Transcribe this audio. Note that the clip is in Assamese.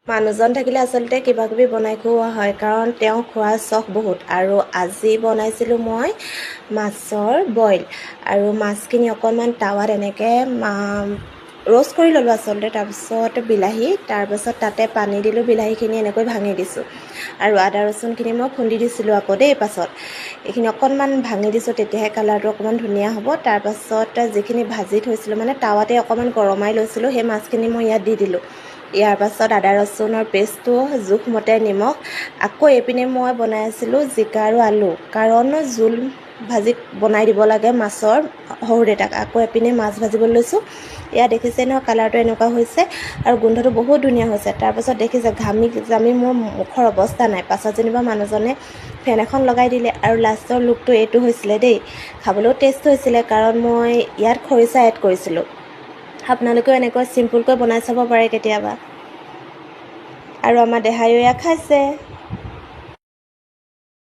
মানুহজন থাকিলে আচলতে কিবা কিবি বনাই খুওৱা হয়, কাৰণ তেওঁ খোৱাৰ চখ বহুত। আৰু আজি বনাইছিলোঁ মই মাছৰ বইল, আৰু মাছখিনি অকণমান টাৱাত এনেকৈ ৰ'ষ্ট কৰি ল'লোঁ আচলতে। তাৰপিছত বিলাহী, তাৰপিছত তাতে পানী দিলোঁ, বিলাহীখিনি এনেকৈ ভাঙি দিছোঁ। আৰু আদা ৰচুনখিনি মই খুন্দি দিছিলোঁ আকৌ দেই পাছত। এইখিনি অকণমান ভাঙি দিছোঁ, তেতিয়াহে কালাৰটো অকণমান ধুনীয়া হ'ব। তাৰপাছত যিখিনি ভাজি থৈছিলোঁ, মানে টাৱাতে অকণমান গৰমাই লৈছিলোঁ, সেই মাছখিনি মই ইয়াত দি দিলোঁ। ইয়াৰ পাছত আদা ৰচুনৰ পেষ্টটো, জোখমতে নিমখ। আকৌ এইপিনে মই বনাই আছিলোঁ জিকা আৰু আলু, কাৰণ জোল ভাজি বনাই দিব লাগে মাছৰ সৰু দেউতাক। আকৌ এপিনে মাছ ভাজিবলৈ লৈছোঁ। এয়া দেখিছে নহয় কালাৰটো এনেকুৱা হৈছে, আৰু গোন্ধটো বহুত ধুনীয়া হৈছে। তাৰপাছত দেখিছে ঘামি জামি মোৰ মুখৰ অৱস্থা নাই। পাছত যেনিবা মানুহজনে ফেন এখন লগাই দিলে, আৰু লাষ্টৰ লুকটো এইটো হৈছিলে দেই। খাবলৈও টেষ্ট হৈছিলে, কাৰণ মই ইয়াত খৰিচা এড কৰিছিলোঁ। আপোনালোকেও এনেকৈ চিম্পুলকৈ বনাই চাব পাৰে কেতিয়াবা। আৰু আমাৰ দেহাইও এয়া খাইছে।